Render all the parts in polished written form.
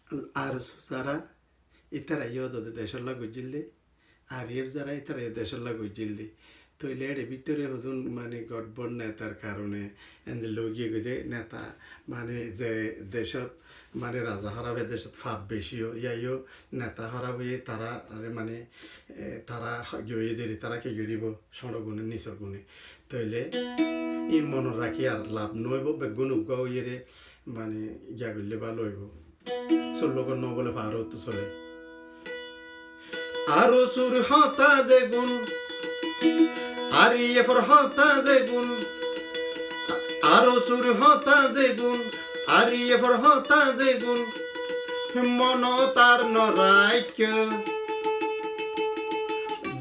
যারা ইতারা ইয়দে দেশল্লা গুজিলদি আর ইয়ের যারা ইতারা দেশল্লা গুজিলদি তো এর ভিতরে হদুন মানে গঠবড় নেতার কারণে এনে লগিয়ে গেদে নেতা মানে যে দেশত মানে রাজা হরাবে দেশত ফাপ বেশিও ইয়াইও নেতা হরাবে তারা মানে তারা গিয়ে দেরি তারা কে গিরিব সড়গুণে নিচর গুণে তইলে ই মন রাখি আর লাভ নইব বেগুন উগাও ইয়েরে মানে ইয়া করলে ভালো হইব চল্লকর ন বলে পারো তো চলে আরো সুর হতা যে গুণ আর ইয়ে ফর হতা যে গুণ আরো সুর হতা যে গুণ আর ইয়ে ফর হতা যে গুণ মন তার নরাইক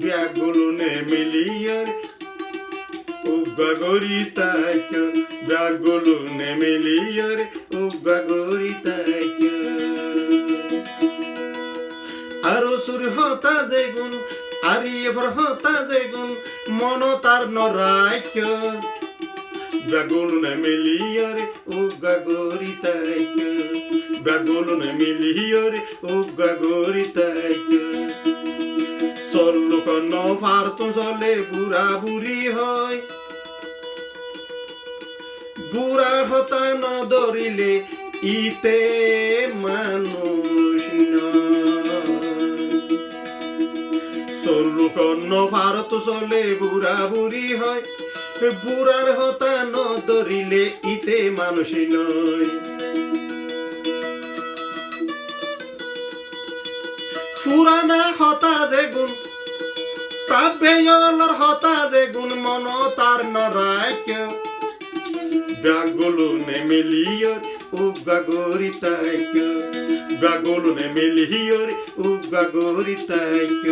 ব্যাগুলনে মিলিয়ার উগগরিতাইক ব্যাগুলনে মিলিয়ার উগগরিতাইক আরো সুর হতা যে গুণ আর ইয়ে ফর হতা যে গুণ মন তার নরাইক ব্যাগুলনে মিলিয়ার উগগরিতাইক ব্যাগুলনে মিলিয়ার উগগরিতাইক চল্লু কন্ন ফারতো চলে বুড়া বুড়ি হয় বুড়ার হতা ন ধরিলে ইতে মানুষ চল্লু কন্ন ফারতো চলে বুড়া বুড়ি হয় বুড়ার হতা ন ধরিলে ইতে মানুষ নয় পুরানা হতা যে গুণ প্রাবেয়লর হতা যে গুণ মন তার নরাইক ব্যাগুলনে মিলিয়র উগগরিতাইক ব্যাগুলনে মিলিয়র উগগরিতাইক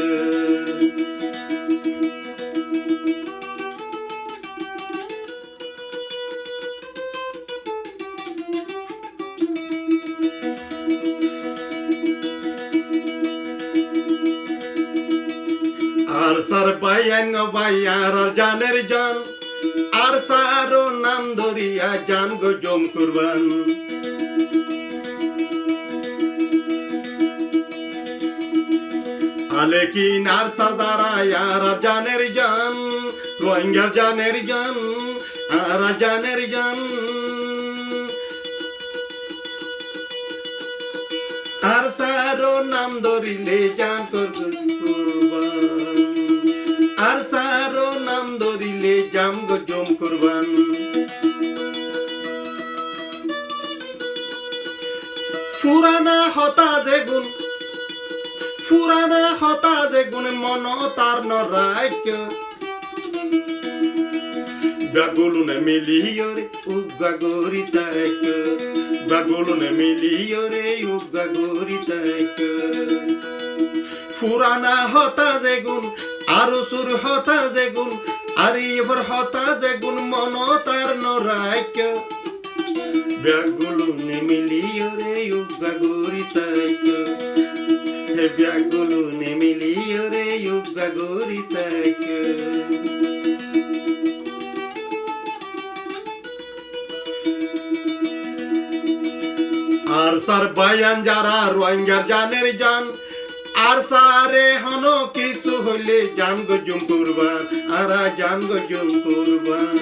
আর সার বাইয়াং বাইয়ার জানের জান আর সারো নাম ধরিয়া জান গো জম কুরবান আলেকিন আর সারদারা ইয়ার জানের জান রোহিঙ্গার জানের জান আর জানের জান আর সারো নাম ধরিলে জান কুরবান আর সারো নাম ধরিলে জাম গো জম কুরবান পুরানা হতা যে গুণ পুরানা হতা যে গুণ মন তার নরাইক ব্যাগুলনে মিলিয়রে উগগরিতাইক ব্যাগুলনে মিলিয়রে উগগরিতাইক পুরানা হতা যে গুণ আরো সুর হতা যে গুণ আর ইভর হতা যে গুণ মন তার নরাইক ব্যাগুলনে মিলিয়রে উগগরিতাইক হে ব্যাগুলনে মিলিয়রে উগগরিতাইক আর সার বায়ান যারা রোহিঙ্গার জানের জান আর সারে হন কিছু হইলে জান গো জুম কুরবান আর জান গো জুম কুরবান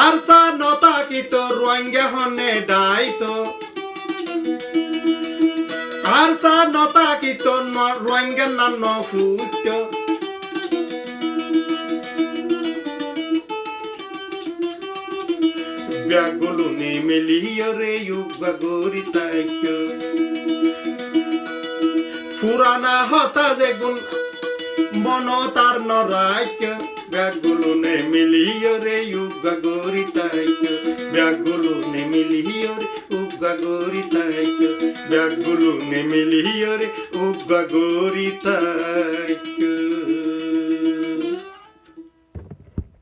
আর সা নতা কিতো রোহিঙ্গা হনে ডাইতো আর সা নতা কিতো রোহিঙ্গা নান ফুট ব্যাগুলনে মিলিয়রে উগগরিতাইক পুরানা হতা যে গুণ মন তার নরাইক ব্যাগুলনে মিলিয়রে উগগরিতাইক ব্যাগুল